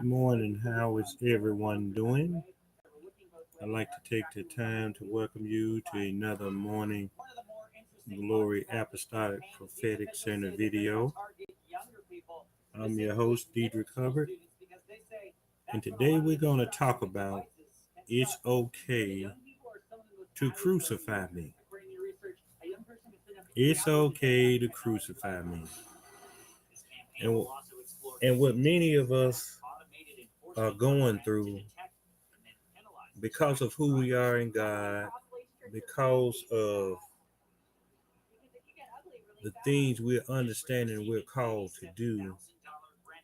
morning. How is everyone doing? I'd like to take the time to welcome you to another morning Glory Apostolic Prophetic Center video. I'm your host, Diedrich Hubbard, and today we're going to talk about it's okay to crucify me. It's okay to crucify me. And what many of us are going through because of who we are in God, because of the things we're understanding we're called to do,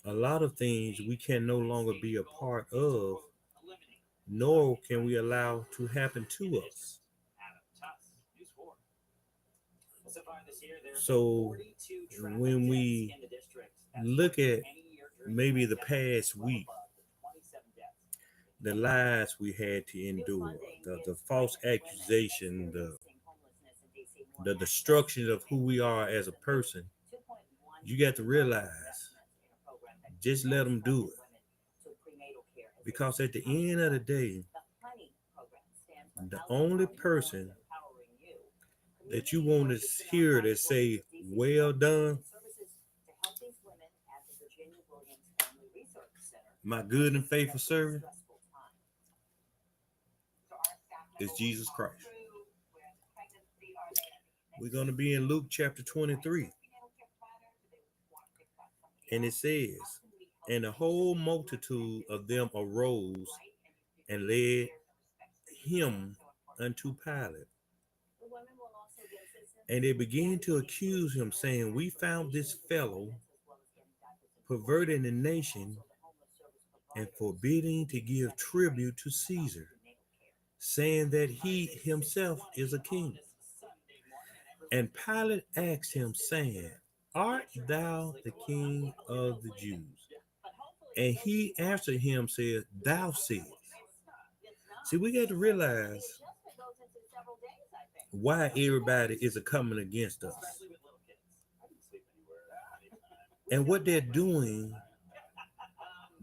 a lot of things we can no longer be a part of, nor can we allow to happen to us. So when we look at maybe the past week, the lies we had to endure, the false accusation, the destruction of who we are as a person, you got to realize, just let them do it. Because at the end of the day, the only person that you want to hear that say, well done, my good and faithful servant, is Jesus Christ. We're going to be in Luke chapter 23. And it says, and the whole multitude of them arose and led him unto Pilate. And they began to accuse him, saying, we found this fellow perverting the nation and forbidding to give tribute to Caesar, saying that he himself is a king. And Pilate asked him, saying, art thou the king of the Jews? And he answered him, said, thou sayest. See, we got to realize why everybody is coming against us. And what they're doing,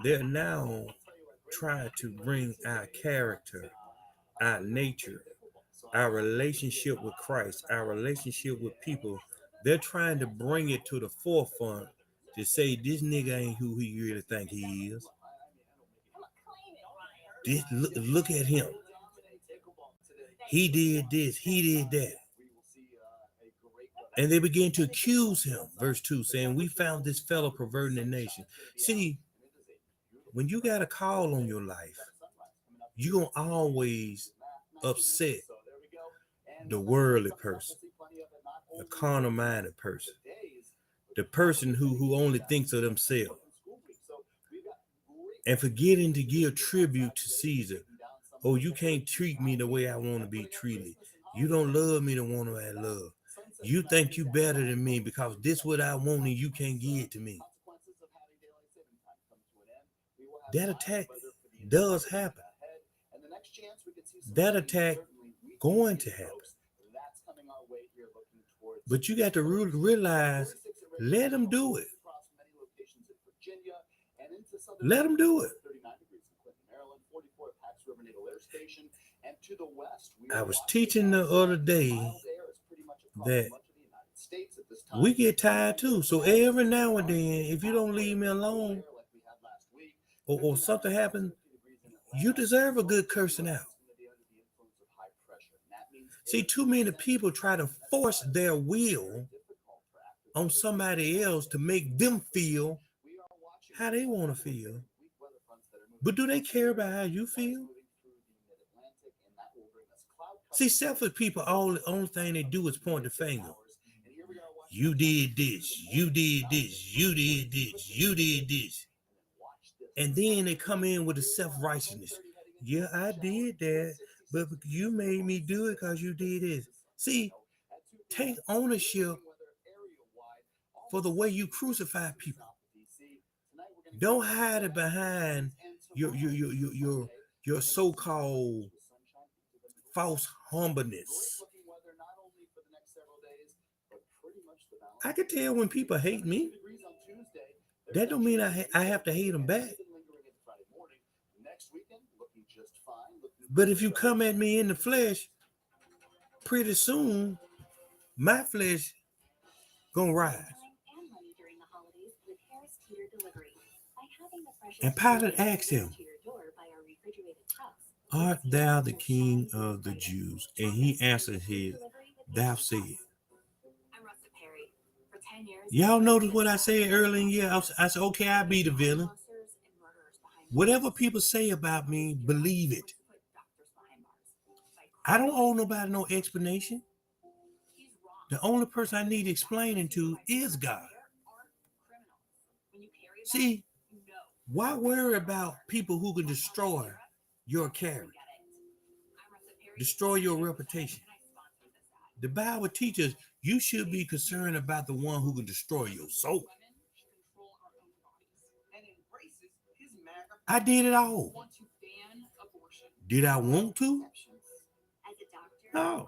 they're now trying to bring our character, our nature, our relationship with Christ, our relationship with people. They're trying to bring it to the forefront to say this nigga ain't who he really think he is. Look at him. He did this, he did that. And they began to accuse him, verse 2, saying, we found this fellow perverting the nation. See, when you got a call on your life, you're going to always upset the worldly person, the carnal-minded person, the person who only thinks of themselves, and forgetting to give tribute to Caesar. Oh, you can't treat me the way I want to be treated. You don't love me the one I love. You think you better than me because this what I want and you can't give it to me. That attack does happen. That attack going to happen. But you got to realize, let them do it. Let them do it. I was teaching the other day that we get tired too. So every now and then, if you don't leave me alone or something happens, you deserve a good cursing out. See, too many people try to force their will on somebody else to make them feel how they want to feel. But do they care about how you feel? See, selfish people, the only thing they do is point the finger. You did this, you did this, you did this, you did this. And then they come in with a self-righteousness. Yeah, I did that, but you made me do it because you did this. See, take ownership for the way you crucify people. Don't hide it behind your so-called false humbleness. I can tell when people hate me. That don't mean I have to hate them back. But if you come at me in the flesh, pretty soon my flesh gonna rise. And Pilate asked him, art thou the king of the Jews? And he answered thou said. Y'all notice what I said earlier in the year? I said, okay, I'll be the villain. Whatever people say about me, believe it. I don't owe nobody no explanation. The only person I need explaining to is God. See, why worry about people who can destroy your character, destroy your reputation? The Bible teaches you should be concerned about the one who can destroy your soul. I did it all. Did I want to? No.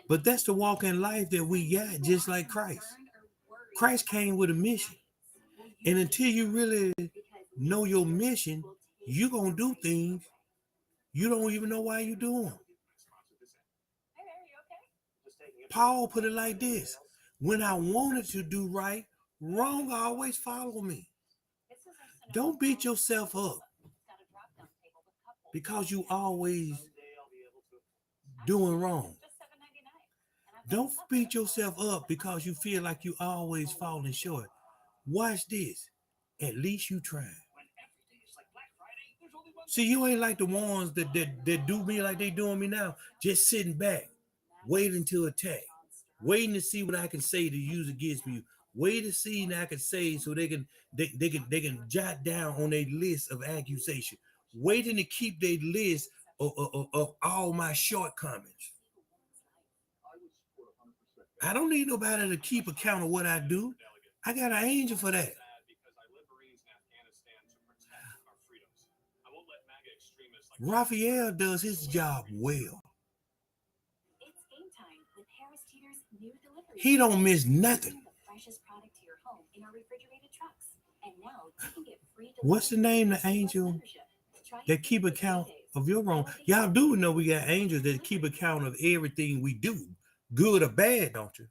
But that's the walk in life that we got, just like Christ. Christ came with a mission. And until you really know your mission, you're going to do things you don't even know why you're doing. Paul put it like this: when I wanted to do right, wrong always follow me. Don't beat yourself up because you always doing wrong. Don't beat yourself up because you feel like you always falling short. Watch this. At least you tried. See, you ain't like the ones that do me like they doing me now, just sitting back, waiting to attack, waiting to see what I can say to use against me, waiting to see what I can say so they can jot down on their list of accusation, waiting to keep their list of all my shortcomings. I don't need nobody to keep account of what I do. I got an angel for that. Raphael does his job well. He don't miss nothing. What's the name of the angel that keep account of your wrong? Y'all do know we got angels that keep account of everything we do, good or bad, don't you?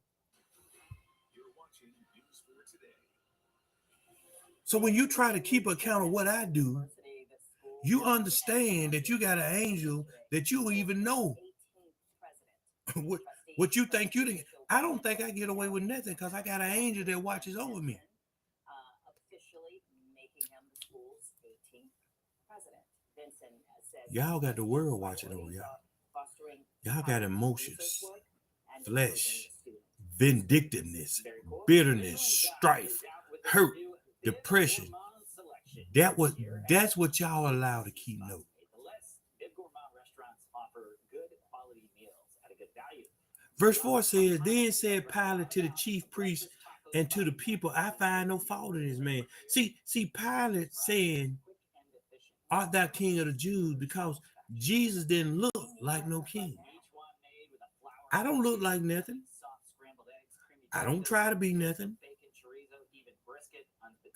So when you try to keep account of what I do, you understand that you got an angel that you even know what you think you did. I don't think I get away with nothing because I got an angel that watches over me. Y'all got the world watching over y'all. Y'all got emotions, flesh, vindictiveness, bitterness, strife, hurt, depression. That's what y'all allow to keep note. Verse 4 says, then said Pilate to the chief priests and to the people, I find no fault in this man. See, Pilate saying, art thou king of the Jews? Because Jesus didn't look like no king. I don't look like nothing. I don't try to be nothing.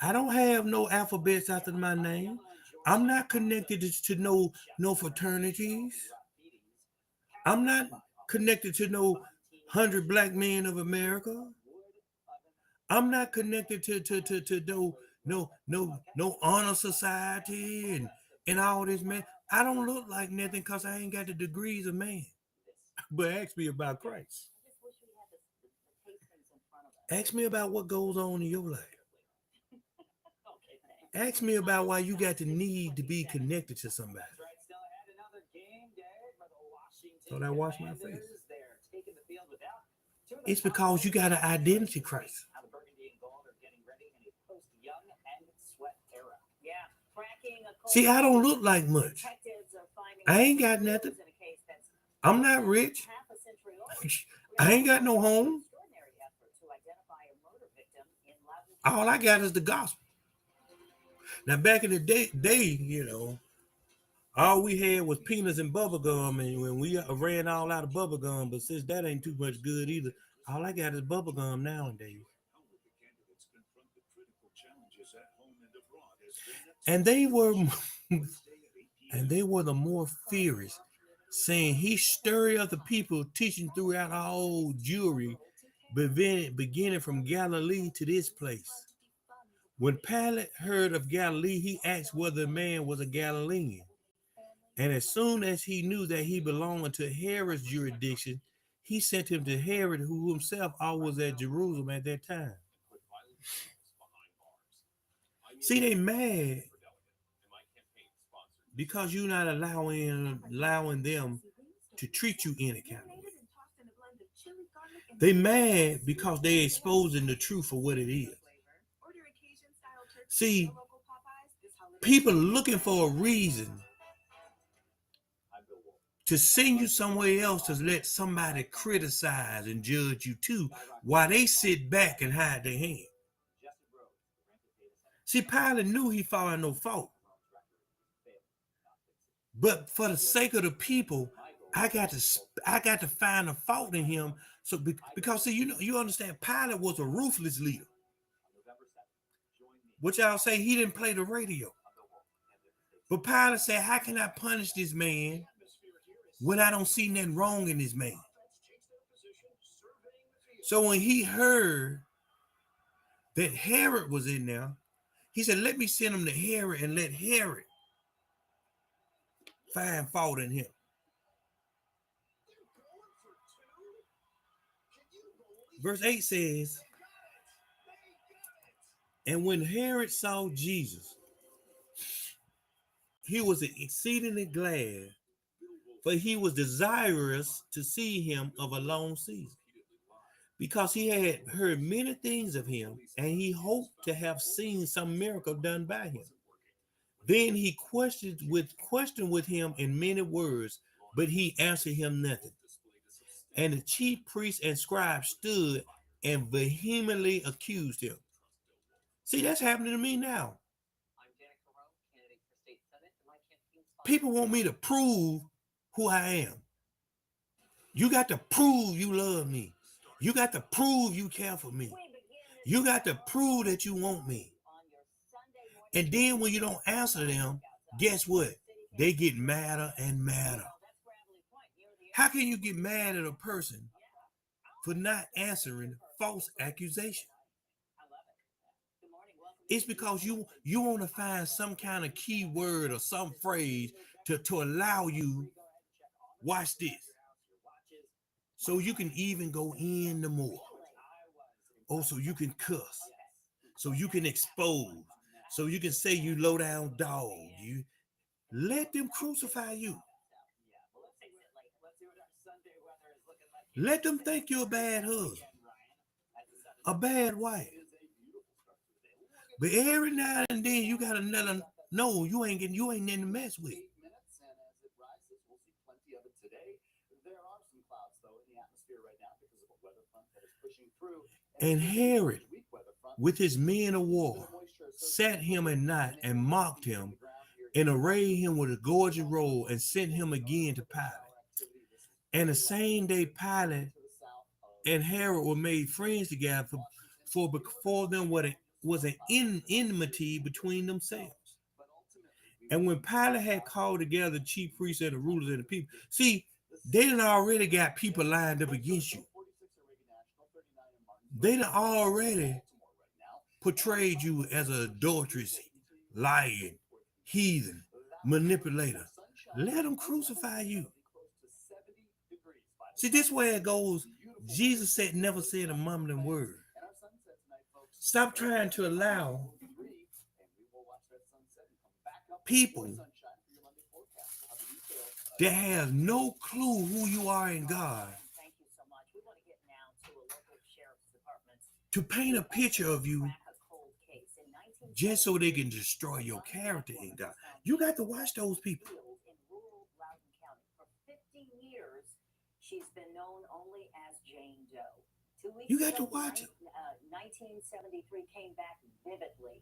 I don't have no alphabets after my name. I'm not connected to no fraternities. I'm not connected to no 100 Black Men of America. I'm not connected to no honor society and all this, man. I don't look like nothing because I ain't got the degrees of man. But ask me about Christ. Ask me about what goes on in your life. Ask me about why you got the need to be connected to somebody. Thought I washed my face. It's because you got an identity crisis. See, I don't look like much. I ain't got nothing. I'm not rich. I ain't got no home. All I got is the gospel. Now, back in the day, all we had was peanuts and bubble gum, and when we ran all out of bubble gum, but since that ain't too much good either, all I got is bubble gum nowadays. And they were and they were the more furious, saying, he stirred up the people, teaching throughout all Jewry, beginning from Galilee to this place. When Pilate heard of Galilee, he asked whether the man was a Galilean. And as soon as he knew that he belonged to Herod's jurisdiction, he sent him to Herod, who himself always was at Jerusalem at that time. See, they mad because you're not allowing them to treat you any kind of way. They mad because they exposing the truth for what it is. See, people looking for a reason to send you somewhere else to let somebody criticize and judge you too, while they sit back and hide their hand. See, Pilate knew he found no fault. But for the sake of the people, I got to find a fault in him. So because see, you understand, Pilate was a ruthless leader. What y'all say, he didn't play the radio. But Pilate said, how can I punish this man when I don't see nothing wrong in this man? So when he heard that Herod was in there, he said, let me send him to Herod and let Herod find fault in him. Verse 8 says, and when Herod saw Jesus, he was exceedingly glad, for he was desirous to see him of a long season, because he had heard many things of him, and he hoped to have seen some miracle done by him. Then he questioned with him in many words, but he answered him nothing. And the chief priests and scribes stood and vehemently accused him. See, that's happening to me now. People want me to prove who I am. You got to prove you love me. You got to prove you care for me. You got to prove that you want me. And then when you don't answer them, guess what? They get madder and madder. How can you get mad at a person for not answering false accusation? It's because you want to find some kind of key word or some phrase to allow you, watch this, so you can even go in the more. Oh, so you can cuss, so you can expose, so you can say you low down dog. You let them crucify you. Let them think you're a bad husband, a bad wife. But every now and then you got another. No, you ain't in the mess with. And Herod, with his men of war, sat him at night and mocked him, and arrayed him with a gorgeous robe, and sent him again to Pilate. And the same day Pilate and Herod were made friends together, for before them was an enmity between themselves. And when Pilate had called together the chief priests and the rulers and the people, see, they done already got people lined up against you. They done already portrayed you as an adulteress, lying, heathen, manipulator. Let them crucify you. See, this way it goes. Jesus never said a mumbling word. Stop trying to allow people that have no clue who you are in God to paint a picture of you just so they can destroy your character in God. You got to watch those people. She's been known only as Jane Doe. You got to watch it. 1973 came back vividly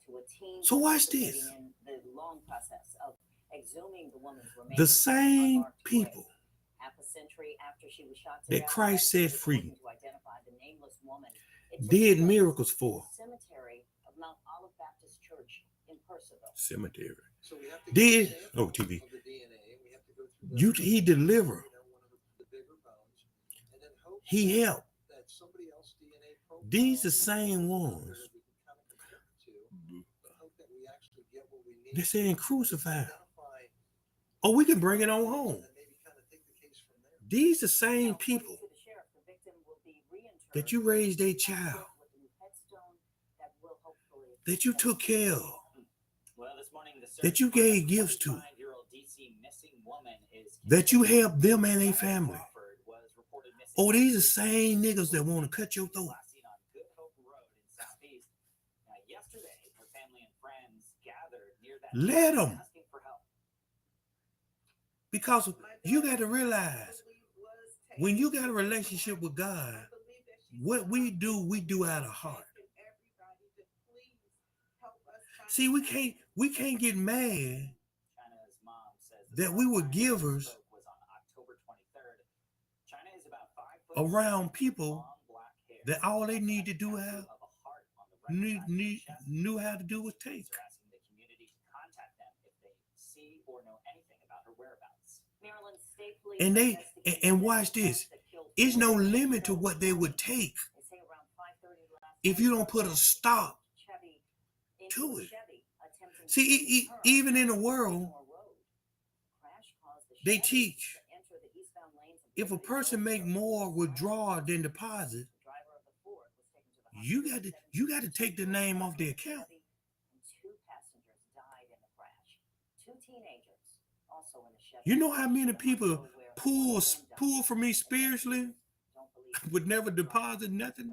to a teen. So watch this. In the long process of exhuming the woman's remains. The same people half a century after she was shot that Christ set free did miracles for. Cemetery of Mount Olive Baptist Church in Percival. cemetery. Did TV? He deliver. He helped. These the same ones. They're saying crucify. Oh, we can bring it on home. These the same people that you raised a child, that you took care of, that you gave gifts to, that you helped them and their family. Oh, these are same niggas that want to cut your throat. Let them. Because you got to realize, when you got a relationship with God, what we do out of heart. See, we can't get mad that we were givers around people that all they need to do knew how to do was take. And watch this. There's no limit to what they would take if you don't put a stop to it. See, even in the world, they teach if a person make more withdrawal than deposit, you got to take the name off the account. You know how many people pull from me spiritually would never deposit nothing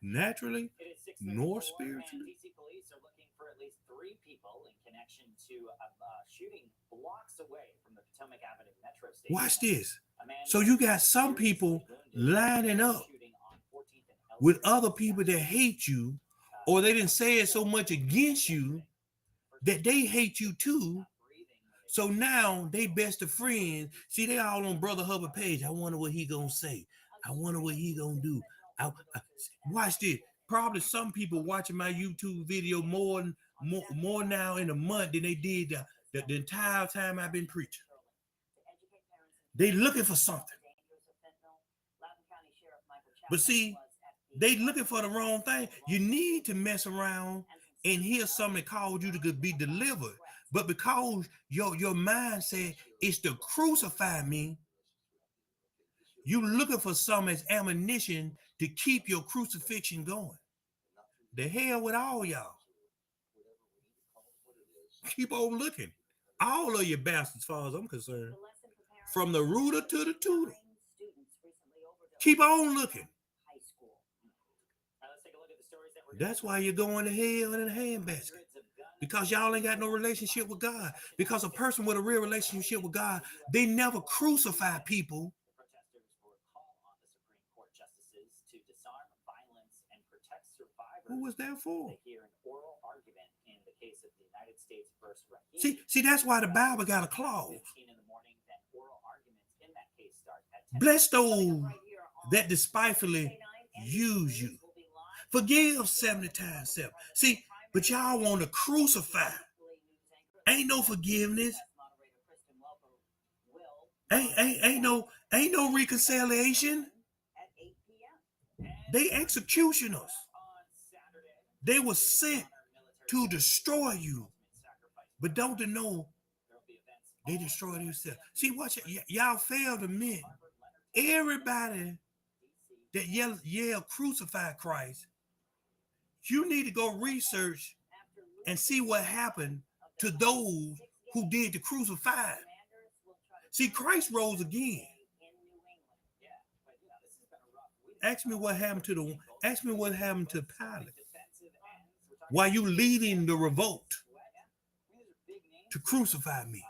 naturally nor spiritually? Police are looking for at least 3 people in connection to a shooting blocks away from the Potomac Avenue Metro Station. Watch this. So you got some people lining up with other people that hate you, or they didn't say it so much against you that they hate you too. So now they best of friends. See, they all on Brother Hubbard page. I wonder what he gonna say. I wonder what he gonna do. Watch this. Probably some people watching my YouTube video more now in a month than they did the entire time I've been preaching. They looking for something. But see, they looking for the wrong thing. You need to mess around and hear something called you to be delivered. But because your mindset is to crucify me, you looking for some as ammunition to keep your crucifixion going. The hell with all y'all. Keep on looking. All of you bastards, as far as I'm concerned. From the rooter to the tutor. Keep on looking. That's why you're going to hell in a handbasket. Because y'all ain't got no relationship with God. Because a person with a real relationship with God, they never crucify people. Who was that for? See, that's why the Bible got a clause. Bless those that despitefully use you. Forgive 70 times 7. See, but y'all want to crucify. Ain't no forgiveness. Ain't no reconciliation. They executioners. They were sent to destroy you. But don't they know they destroy themselves? See, watch it. Y'all fail to admit everybody that yell crucify Christ. You need to go research and see what happened to those who did the crucifying. See, Christ rose again. Ask me what happened to Pilate while you leading the revolt to crucify me.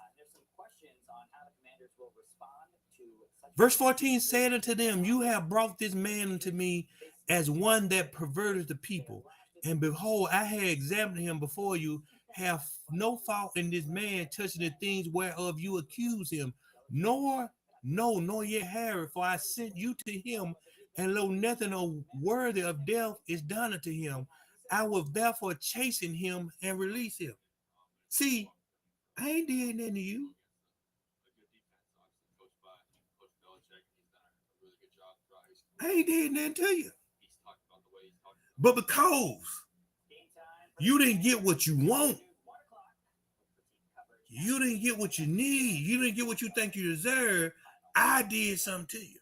Verse 14 said unto them, you have brought this man unto me as one that perverted the people. And behold, I had examined him before you, have no fault in this man touching the things whereof you accuse him, nor yet have it, for I sent you to him, and lo, nothing worthy of death is done unto him. I will therefore chasten him and release him. See, I ain't did nothing to you. I ain't did nothing to you. But because you didn't get what you want, you didn't get what you need, you didn't get what you think you deserve, I did something to you.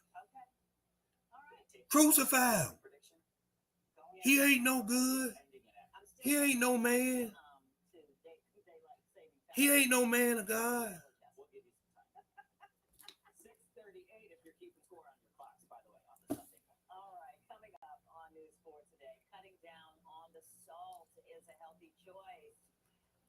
Crucify him. He ain't no good. He ain't no man. He ain't no man of God. 6:38 if you're keeping score on your clocks, by the way, on the Sunday. All right, coming up on News 4 today, cutting down on the salt is a healthy choice.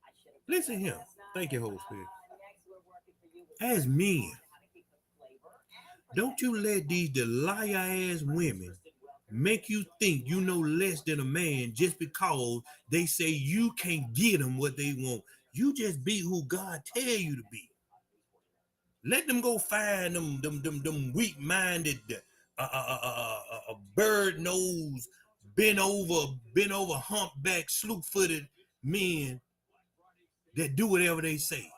I should have Listen here. Thank you, Holy Spirit. Next, we're working for you with As men, how to keep the flavor and don't you let these Delilah ass women make you think you know less than a man just because they say you can't get them what they want. You just be who God tell you to be. Let them go find them weak-minded, bird nose, bent over, humpback, slew-footed men that do whatever they say.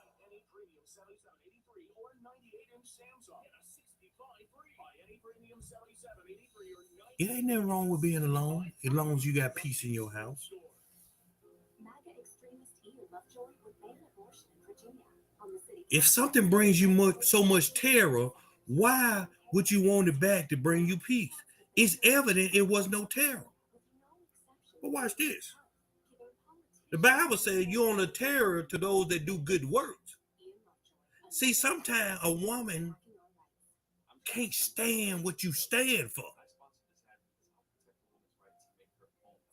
It ain't nothing wrong with being alone as long as you got peace in your house. If something brings you so much terror, why would you want it back to bring you peace? It's evident it was no terror. But watch this. The Bible says you're on a terror to those that do good works. See, sometimes a woman can't stand what you stand for.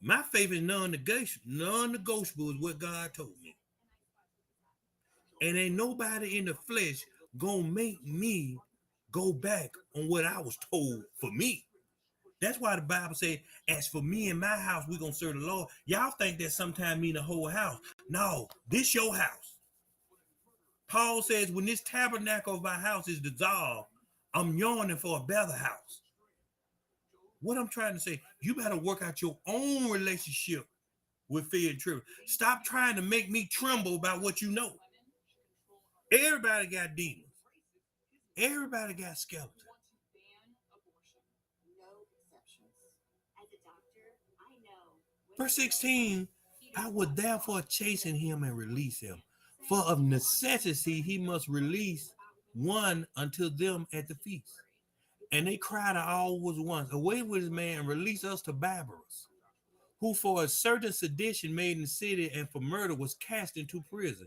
My faith is non-negotiable is what God told me. And ain't nobody in the flesh gonna make me go back on what I was told for me. That's why the Bible said, as for me and my house, we're gonna serve the Lord. Y'all think that sometimes mean the whole house. No, this your house. Paul says, when this tabernacle of my house is dissolved, I'm yearning for a better house. What I'm trying to say, you better work out your own relationship with fear and trembling. Stop trying to make me tremble about what you know. Everybody got demons. Everybody got skeletons. Verse 16, I would therefore chasten him and release him. For of necessity he must release one unto them at the feast. And they cried all was once, away with his man and release us to Barabbas, who for a certain sedition made in the city and for murder was cast into prison.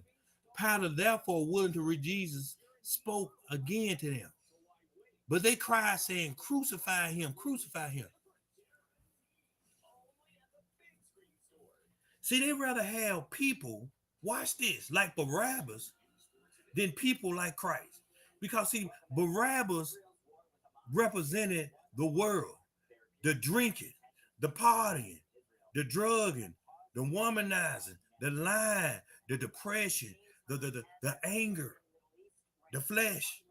Pilate, therefore, willing to read Jesus, spoke again to them. But they cried, saying, crucify him, crucify him. See, they'd rather have people, watch this, like Barabbas, than people like Christ. Because, see, Barabbas represented the world, the drinking, the partying, the drugging, the womanizing, the lying, the depression, the anger, the flesh.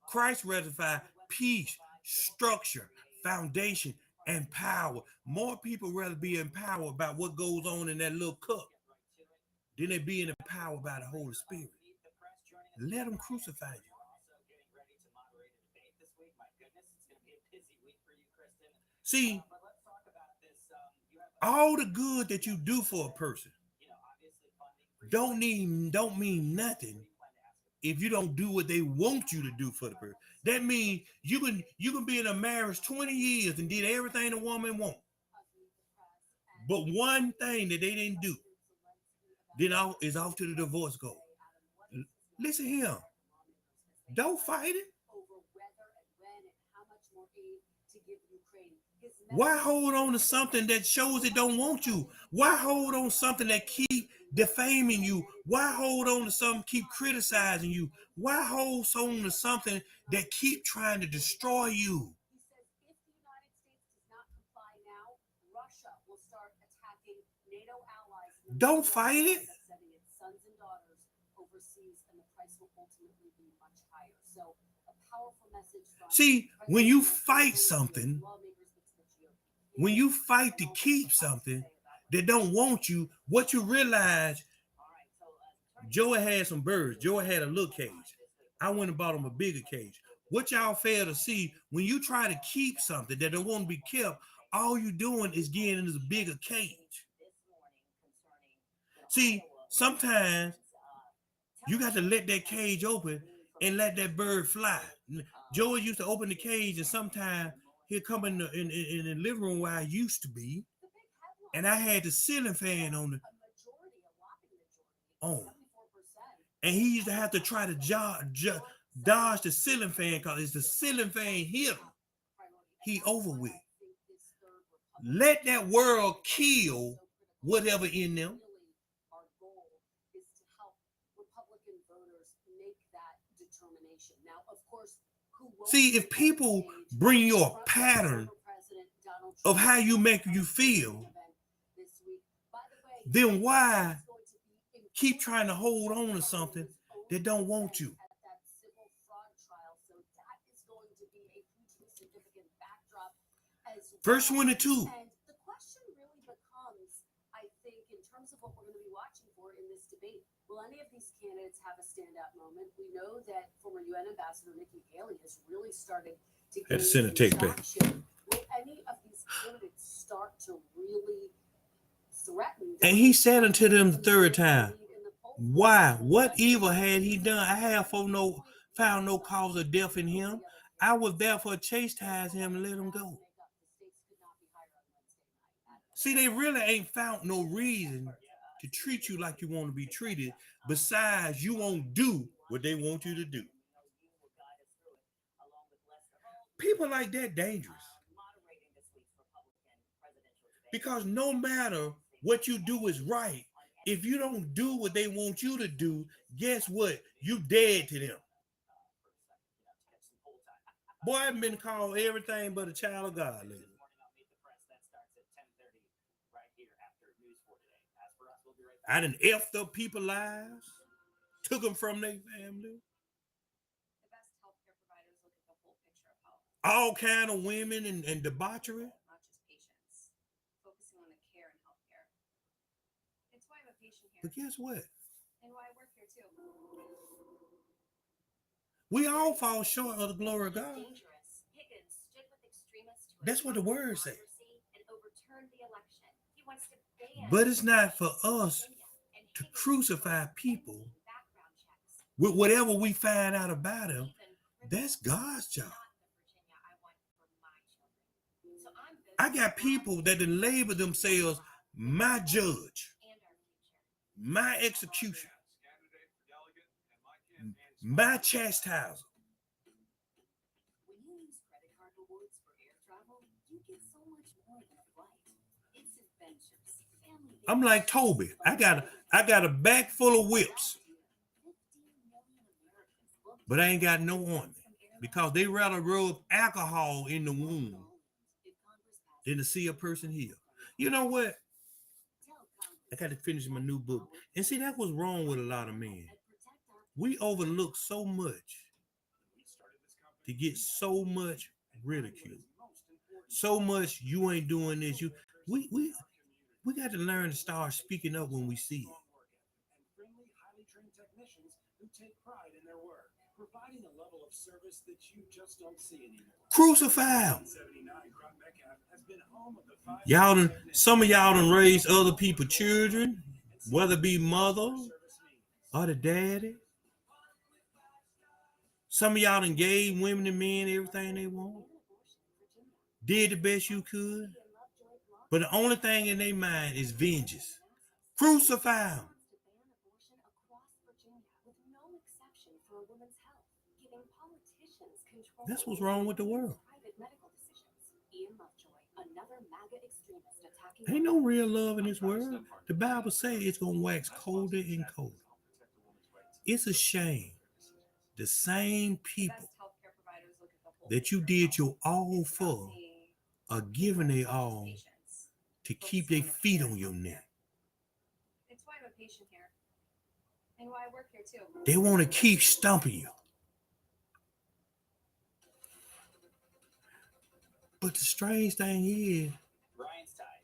Christ ratified peace, structure, foundation, and power. More people rather be empowered about what goes on in that little cup than they be empowered by the Holy Spirit. Let them crucify you. See, all the good that you do for a person don't mean nothing if you don't do what they want you to do for the person. That means you can be in a marriage 20 years and did everything a woman wants. But one thing that they didn't do, then is off to the divorce court. Listen here. Don't fight it. Why hold on to something that shows it don't want you? Why hold on to something that keep defaming you? Why hold on to something keep criticizing you? Why hold on to something that keep trying to destroy you? He says if the United States does not comply now, Russia will start attacking NATO allies. Don't fight it. Sending its sons and daughters overseas, and the price will ultimately be much higher. So a powerful message from See, when you fight something, when you fight to keep something that don't want you, what you realize, Joey had some birds. Joey had a little cage. I went and bought him a bigger cage. What y'all fail to see, when you try to keep something that don't want to be kept, all you doing is getting in this bigger cage. See, sometimes you got to let that cage open and let that bird fly. Joey used to open the cage, and sometimes he'll come in the living room where I used to be, and I had the ceiling fan on, and he used to have to try to dodge the ceiling fan, because it's the ceiling fan hit him. He over with. Let that world kill whatever in them. Our goal is to help Republican voters make that determination. Now, of course, see, if people bring you a pattern of how you make you feel, then why keep trying to hold on to something that don't want you? Verse 22. And the question really becomes, I think, in terms of what we're going to be watching for in this debate, will any of these candidates have a standout moment? We know that former UN Ambassador Nikki Haley has really started to gain traction. Will any of these candidates start to really threaten? And he said unto them the third time, why? What evil had he done? I have found no cause of death in him. I will therefore chastise him and let him go. See, they really ain't found no reason to treat you like you want to be treated, besides you won't do what they want you to do. People like that dangerous. Because no matter what you do is right, if you don't do what they want you to do, guess what? You dead to them. Boy, I've been called everything but a child of God lately. I done effed up people's lives, took them from their family. The best healthcare providers look at the whole picture of health. All kind of women and debauchery. Not just patients, focusing on the care and healthcare. It's why I'm a patient here. But guess what? And why I work here too. We all fall short of the glory of God. Higgins stood with extremists. That's what the word says. And overturned the election. He wants to ban. But it's not for us to crucify people with whatever we find out about them. That's God's job. I got people that then label themselves my judge, my executioner, my chastiser. When you use credit card rewards for air travel, you get so much more than a flight. It's adventures, family. I'm like Toby. I got a bag full of whips, but I ain't got no on me, because they rather rub alcohol in the wound than to see a person heal. You know what? I got to finish my new book. And see, that was wrong with a lot of men. We overlook so much to get so much ridicule. So much you ain't doing this. We got to learn to start speaking up when we see it. Friendly, highly trained technicians who take pride in their work, providing a level of service that you just don't see anymore. Crucify. Some of y'all done raised other people's children, whether it be mother or the daddy. Some of y'all done gave women and men everything they want. Did the best you could. But the only thing in their mind is vengeance. Crucify them. That's what's wrong with the world. Ain't no real love in this world. The Bible says it's going to wax colder and colder. It's a shame. The same people that you did your all for are giving their all to keep their feet on your neck. It's why I'm a patient here. And why I work here too. They want to keep stumping you. But the strange thing is,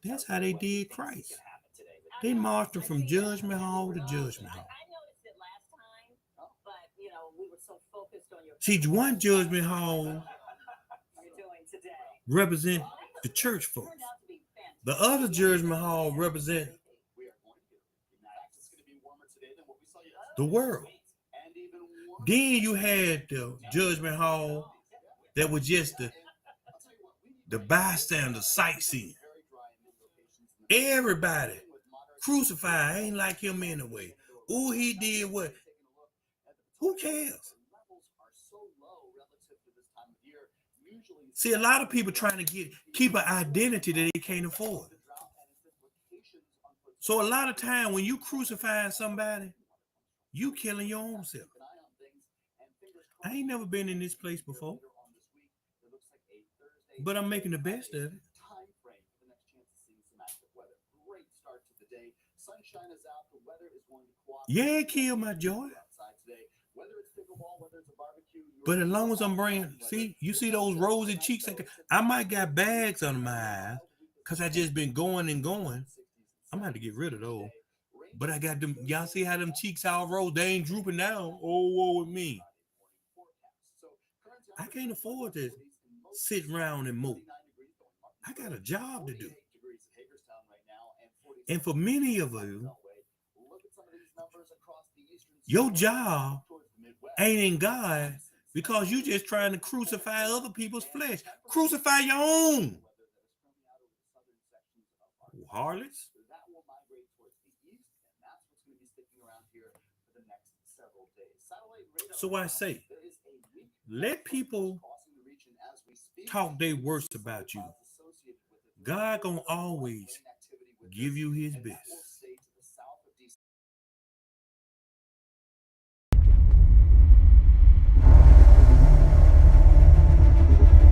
that's how they did Christ. They marched him from judgment hall to judgment hall. See, one judgment hall represent the church folks. The other judgment hall represent the world. Then you had the judgment hall that was just the bystander sightseeing. Everybody, Crucify ain't like him anyway. Oh, he did what? Who cares? See, a lot of people trying to keep an identity that they can't afford. So a lot of time when you crucify somebody, you killing your own self. I ain't never been in this place before, but I'm making the best of it. Yeah, it killed my joy. But as long as I'm bringing, see, you see those rosy cheeks, I might got bags under my eyes because I just been going and going. I'm gonna have to get rid of those. But I got them, y'all see how them cheeks all rose? They ain't drooping down. Oh, woe with me. I can't afford to sit around and mope. I got a job to do. And for many of you, your job ain't in God because you just trying to crucify other people's flesh. Crucify your own. Harlots. So I say, let people talk their worst about you. God gonna always give you his best.